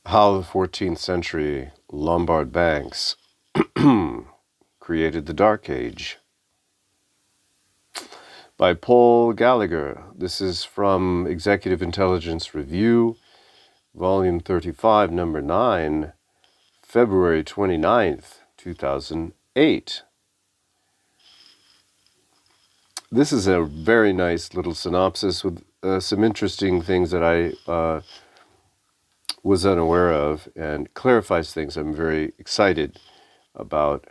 How the 14th century Lombard banks created the Dark Age by Paul Gallagher. This is from Executive Intelligence Review, Volume 35, Number 9, February 29th, 2008. This is a very nice little synopsis with some interesting things that I was unaware of and clarifies things I'm very excited about,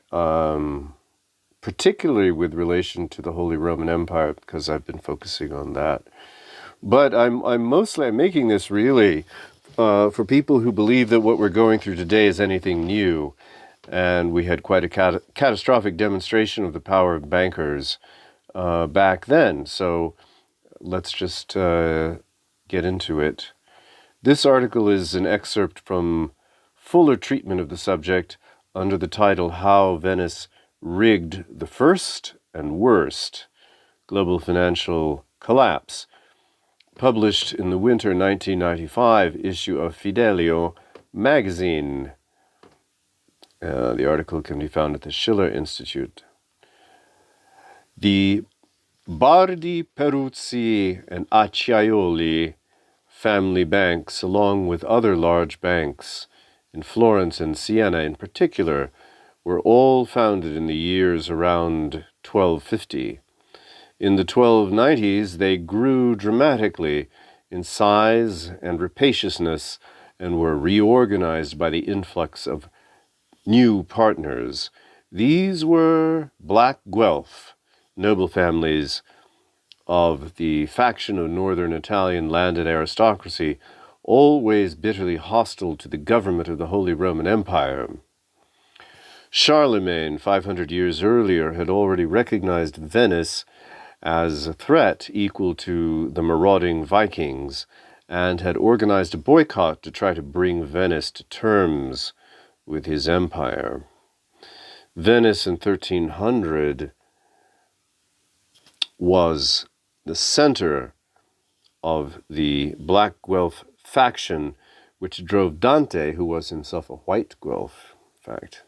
particularly with relation to the Holy Roman Empire, because I've been focusing on that. But I'm making this really for people who believe that what we're going through today is anything new, and we had quite a catastrophic demonstration of the power of bankers back then. So let's just get into it. This article is an excerpt from fuller treatment of the subject under the title How Venice Rigged the First and Worst Global Financial Collapse, published in the winter 1995 issue of Fidelio magazine. The article can be found at the Schiller Institute. The Bardi, Peruzzi, and Acciaioli family banks, along with other large banks in Florence and Siena in particular, were all founded in the years around 1250. In the 1290s, they grew dramatically in size and rapaciousness and were reorganized by the influx of new partners. These were Black Guelph, noble families of the faction of northern Italian landed aristocracy, always bitterly hostile to the government of the Holy Roman Empire. Charlemagne, 500 years earlier, had already recognized Venice as a threat equal to the marauding Vikings, and had organized a boycott to try to bring Venice to terms with his empire. Venice in 1300 was the center of the Black Guelph faction, which drove Dante, who was himself a white Guelph, in fact,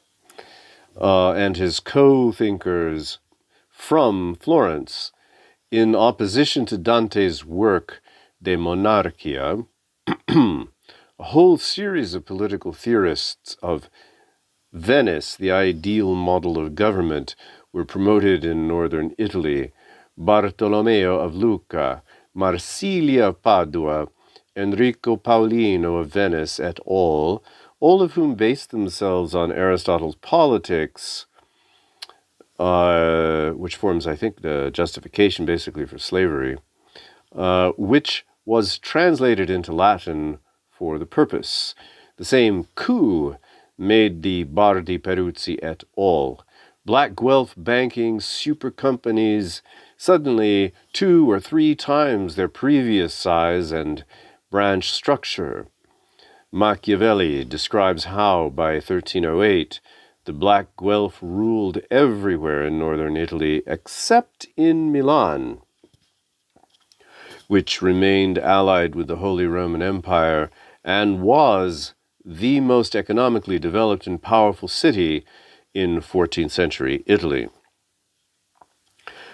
and his co-thinkers from Florence, in opposition to Dante's work, De Monarchia. A whole series of political theorists of Venice, the ideal model of government, were promoted in northern Italy. Bartolomeo of Lucca, Marsilia of Padua, Enrico Paolino of Venice et al., all of whom based themselves on Aristotle's Politics, which forms, I think, the justification basically for slavery, which was translated into Latin for the purpose. The same coup made the Bardi, Peruzzi et al. Black Guelph banking super companies suddenly 2 or 3 times their previous size and branch structure. Machiavelli describes how, by 1308, the Black Guelph ruled everywhere in northern Italy except in Milan, which remained allied with the Holy Roman Empire and was the most economically developed and powerful city in 14th century Italy.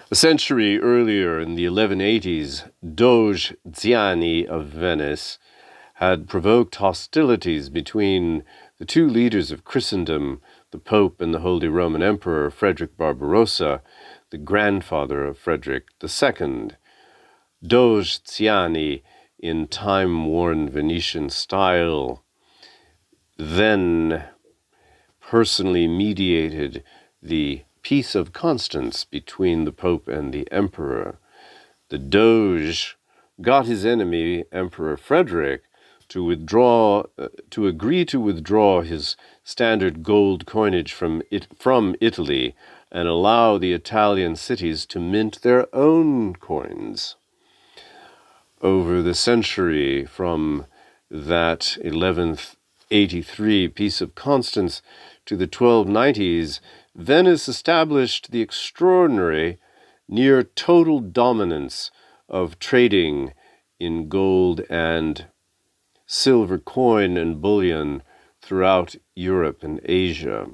A century earlier, in the 1180s, Doge Ziani of Venice had provoked hostilities between the 2 leaders of Christendom, the Pope and the Holy Roman Emperor Frederick Barbarossa, the grandfather of Frederick II. Doge Ziani, in time-worn Venetian style, then personally mediated the Peace of Constance between the Pope and the Emperor. The Doge got his enemy, Emperor Frederick, to agree to withdraw his standard gold coinage from Italy and allow the Italian cities to mint their own coins. Over the century, from that 1183 Peace of Constance to the 1290s, Venice established the extraordinary, near total dominance of trading in gold and silver coin and bullion throughout Europe and Asia.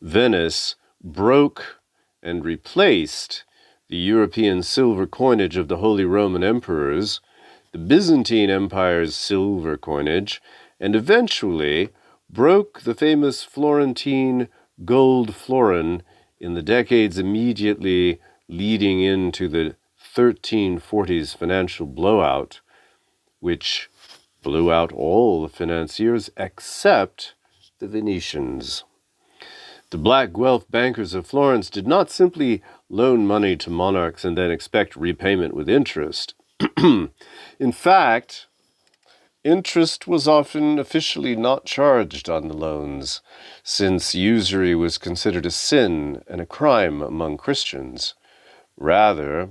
Venice broke and replaced the European silver coinage of the Holy Roman Emperors, the Byzantine Empire's silver coinage, and eventually broke the famous Florentine gold florin in the decades immediately leading into the 1340s financial blowout, which blew out all the financiers except the Venetians. The black Guelph bankers of Florence did not simply loan money to monarchs and then expect repayment with interest. In fact, interest was often officially not charged on the loans, since usury was considered a sin and a crime among Christians. Rather,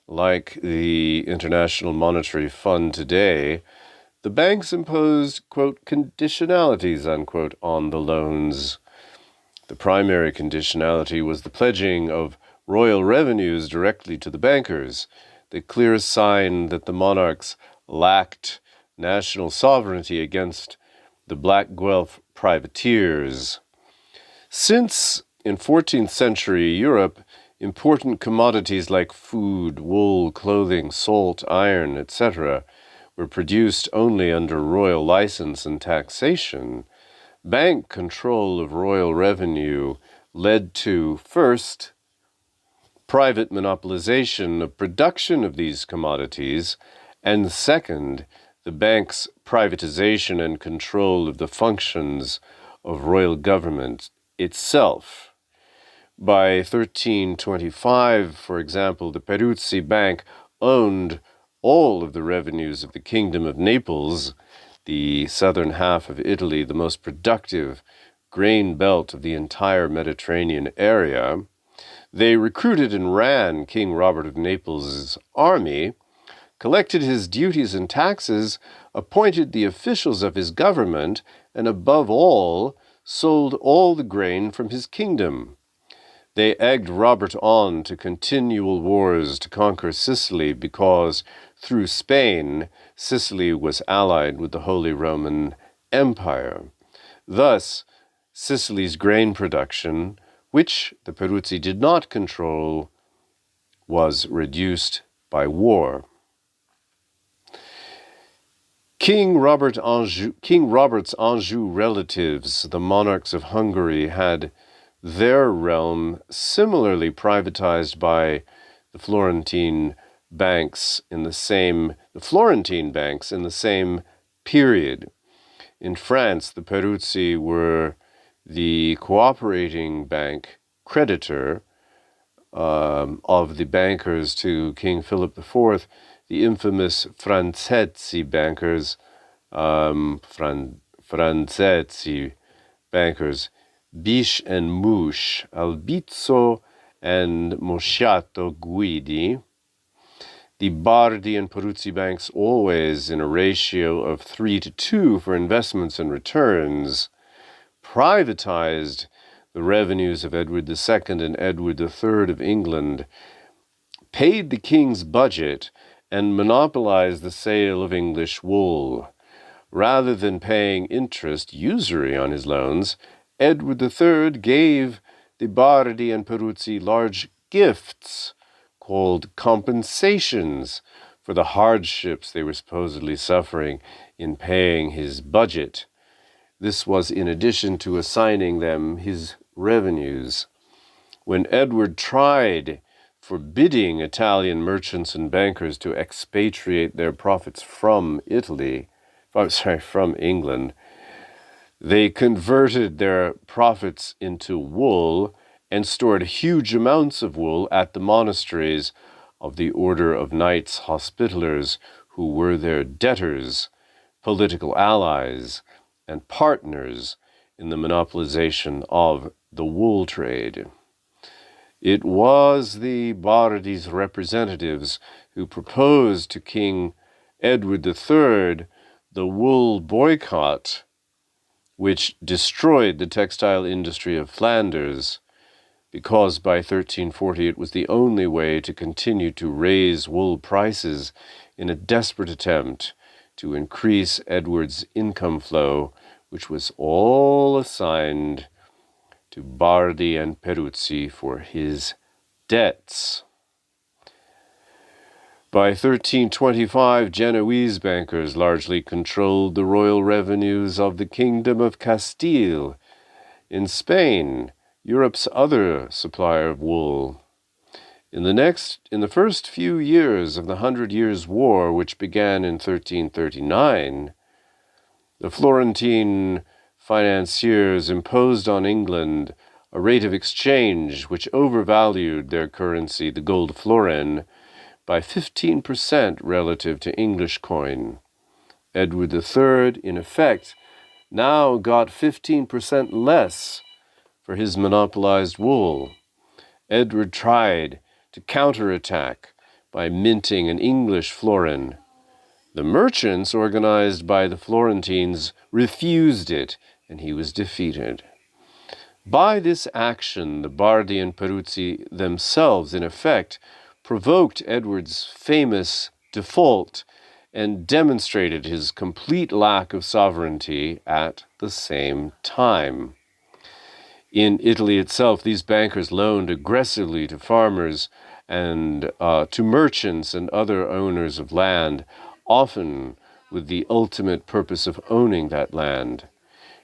like the International Monetary Fund today, the banks imposed, quote, conditionalities, unquote, on the loans. The primary conditionality was the pledging of royal revenues directly to the bankers, the clear sign that the monarchs lacked national sovereignty against the black Guelph privateers. Since, in 14th century Europe, important commodities like food, wool, clothing, salt, iron, etc., were produced only under royal license and taxation, bank control of royal revenue led to, first, private monopolization of production of these commodities, and second, the bank's privatization and control of the functions of royal government itself. By 1325, for example, the Peruzzi Bank owned all of the revenues of the Kingdom of Naples, the southern half of Italy, the most productive grain belt of the entire Mediterranean area. They recruited and ran King Robert of Naples' army, collected his duties and taxes, appointed the officials of his government, and above all, sold all the grain from his kingdom. They egged Robert on to continual wars to conquer Sicily because, through Spain, Sicily was allied with the Holy Roman Empire. Thus, Sicily's grain production, which the Peruzzi did not control, was reduced by war. King Robert's Anjou relatives, the monarchs of Hungary, had their realm similarly privatized by the Florentine banks in the same period. In France, the Peruzzi were the cooperating bank creditor of the bankers to King Philip IV, the infamous Franzesi bankers, Biche and Mouche, Albizzo and Mosciato Guidi. The Bardi and Peruzzi banks, always in a ratio of 3-2 for investments and returns, privatized the revenues of Edward II and Edward III of England, paid the king's budget, and monopolized the sale of English wool. Rather than paying interest, usury on his loans, Edward III gave the Bardi and Peruzzi large gifts called compensations for the hardships they were supposedly suffering in paying his budget. This was in addition to assigning them his revenues. When Edward tried forbidding Italian merchants and bankers to expatriate their profits from England, they converted their profits into wool and stored huge amounts of wool at the monasteries of the Order of Knights Hospitallers, who were their debtors, political allies, and partners in the monopolization of the wool trade. It was the Bardi's representatives who proposed to King Edward III the wool boycott, which destroyed the textile industry of Flanders, because by 1340 it was the only way to continue to raise wool prices in a desperate attempt to increase Edward's income flow, which was all assigned to Bardi and Peruzzi for his debts. By 1325, Genoese bankers largely controlled the royal revenues of the Kingdom of Castile in Spain, Europe's other supplier of wool. In the first few years of the 100 Years' War, which began in 1339, the Florentine financiers imposed on England a rate of exchange which overvalued their currency, the gold florin, by 15% relative to English coin. Edward III, in effect, now got 15% less for his monopolized wool. Edward tried to counterattack by minting an English florin. The merchants, organized by the Florentines, refused it, and he was defeated. By this action, the Bardi and Peruzzi themselves, in effect, provoked Edward's famous default and demonstrated his complete lack of sovereignty at the same time. In Italy itself, these bankers loaned aggressively to farmers and to merchants and other owners of land, often with the ultimate purpose of owning that land.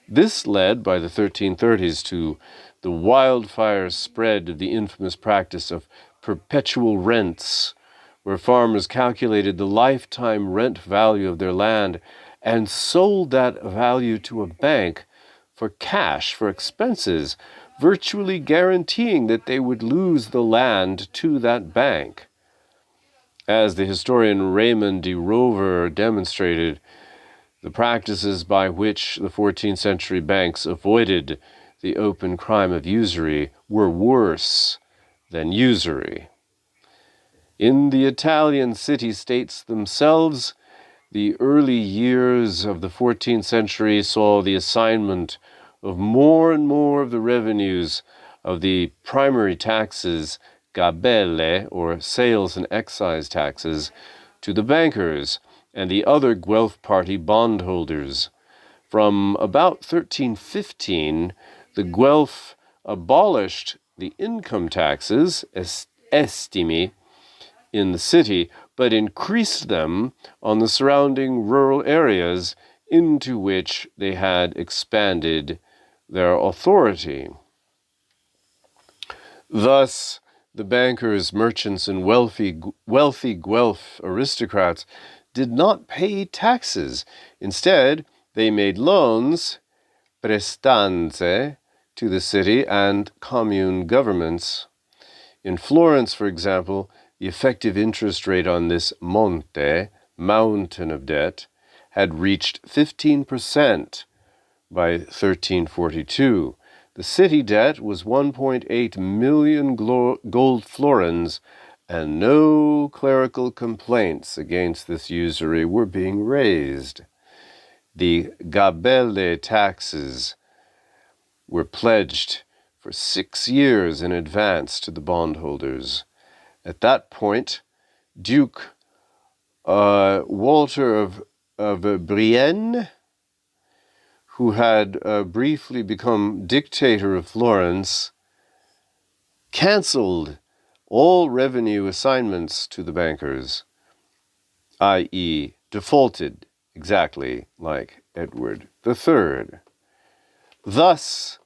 This led, by the 1330s, to the wildfire spread of the infamous practice of perpetual rents, where farmers calculated the lifetime rent value of their land and sold that value to a bank for cash, for expenses, virtually guaranteeing that they would lose the land to that bank. As the historian Raymond de Rover demonstrated, the practices by which the 14th century banks avoided the open crime of usury were worse than usury. In the Italian city-states themselves, the early years of the 14th century saw the assignment of more and more of the revenues of the primary taxes, gabelle, or sales and excise taxes, to the bankers and the other Guelph Party bondholders. From about 1315, the Guelph abolished the income taxes, estimi, in the city, but increased them on the surrounding rural areas into which they had expanded their authority. Thus, the bankers, merchants, and wealthy Guelph aristocrats did not pay taxes. Instead, they made loans, prestanze, to the city and commune governments. In Florence, for example, the effective interest rate on this monte, mountain of debt, had reached 15% by 1342. The city debt was 1.8 million gold florins, and no clerical complaints against this usury were being raised. The gabelle taxes were pledged for 6 years in advance to the bondholders. At that point, Duke Walter of Brienne, who had briefly become dictator of Florence, cancelled all revenue assignments to the bankers, i.e., defaulted exactly like Edward III. Thus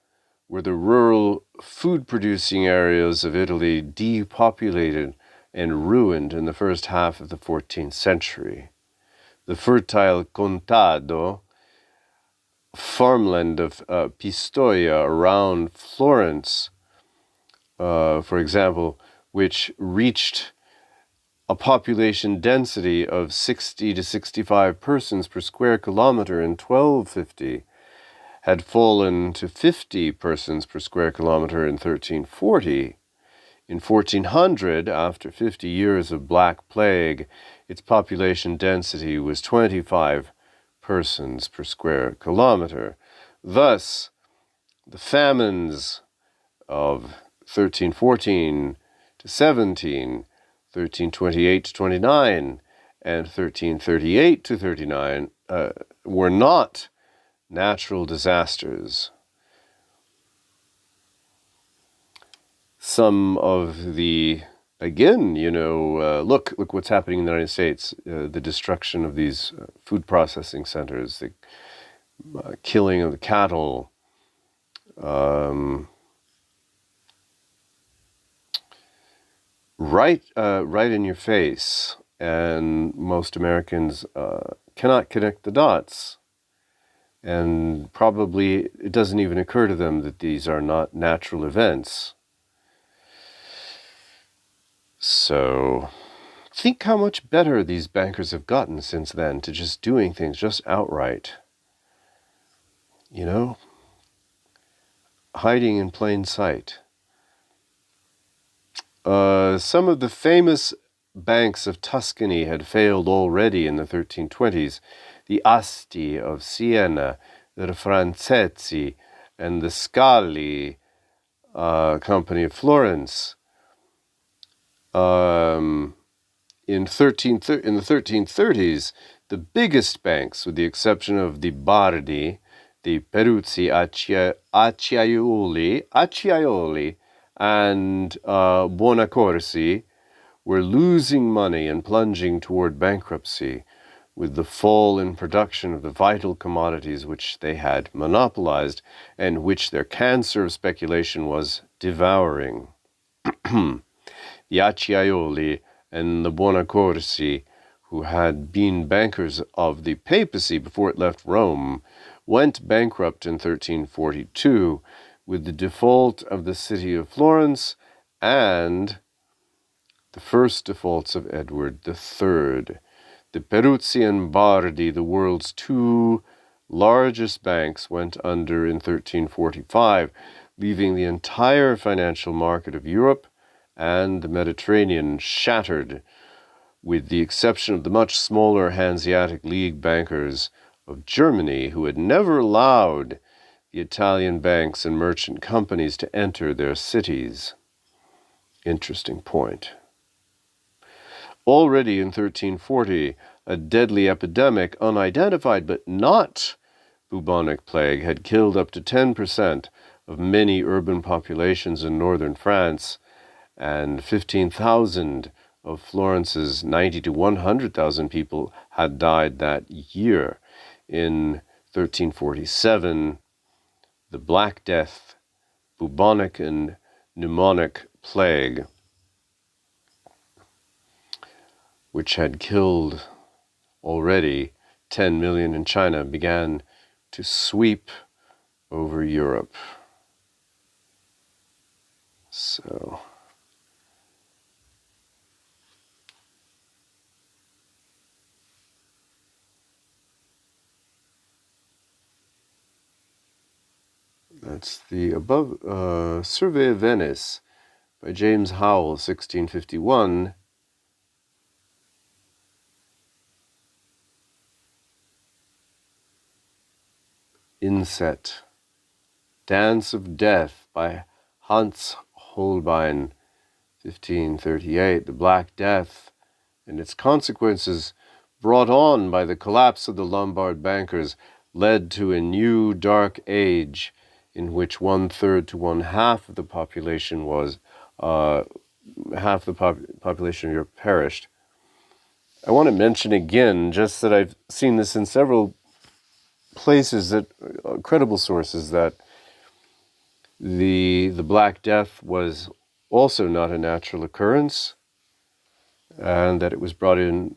were the rural food-producing areas of Italy depopulated and ruined in the first half of the 14th century. The fertile Contado, farmland of Pistoia around Florence, for example, which reached a population density of 60 to 65 persons per square kilometer in 1250, had fallen to 50 persons per square kilometer in 1340. In 1400, after 50 years of Black Plague, its population density was 25 persons per square kilometer. Thus, the famines of 1314 to 17, 1328 to 29, and 1338 to 39 were not natural disasters. Some of the, again, look what's happening in the United States, the destruction of these food processing centers, the killing of the cattle, right in your face, and most Americans cannot connect the dots, and probably it doesn't even occur to them that these are not natural events. So think how much better these bankers have gotten since then to just doing things just outright. Hiding in plain sight. Some of the famous banks of Tuscany had failed already in the 1320s. The Asti of Siena, the Francesi, and the Scali Company of Florence. In the 1330s, the biggest banks, with the exception of the Bardi, the Peruzzi Acciaioli, and Buonaccorsi, were losing money and plunging toward bankruptcy, with the fall in production of the vital commodities which they had monopolized and which their cancer of speculation was devouring. The Acciaioli and the Buonaccorsi, who had been bankers of the papacy before it left Rome, went bankrupt in 1342 with the default of the city of Florence and the first defaults of Edward III. The Peruzzi and Bardi, the world's two largest banks, went under in 1345, leaving the entire financial market of Europe and the Mediterranean shattered, with the exception of the much smaller Hanseatic League bankers of Germany, who had never allowed the Italian banks and merchant companies to enter their cities. Interesting point. Already in 1340, a deadly epidemic, unidentified but not bubonic plague, had killed up to 10% of many urban populations in northern France, and 15,000 of Florence's 90 to 100,000 people had died that year. In 1347, the Black Death, bubonic and pneumonic plague, which had killed already 10 million in China, began to sweep over Europe. So that's the above Survey of Venice by James Howell, 1651. Inset. Dance of Death by Hans Holbein, 1538. The Black Death and its consequences, brought on by the collapse of the Lombard bankers, led to a new dark age in which 1/3 to 1/2 of the population was, half the population of Europe perished. I want to mention again, just that I've seen this in several places, that credible sources, that the Black Death was also not a natural occurrence, and that it was brought in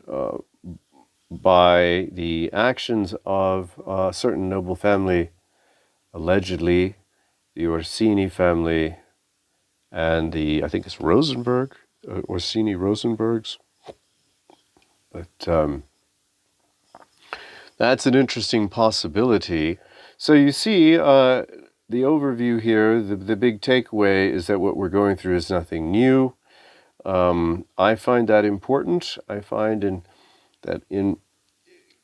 by the actions of a certain noble family, allegedly the Orsini family, and I think it's Rosenberg, Orsini Rosenbergs. But that's an interesting possibility. So you see, the overview here, the big takeaway is that what we're going through is nothing new. I find that important. I find that in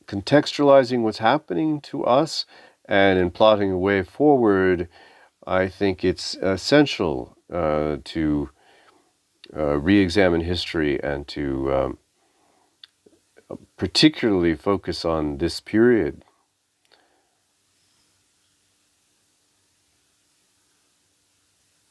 contextualizing what's happening to us and in plotting a way forward, I think it's essential to re-examine history and to particularly focus on this period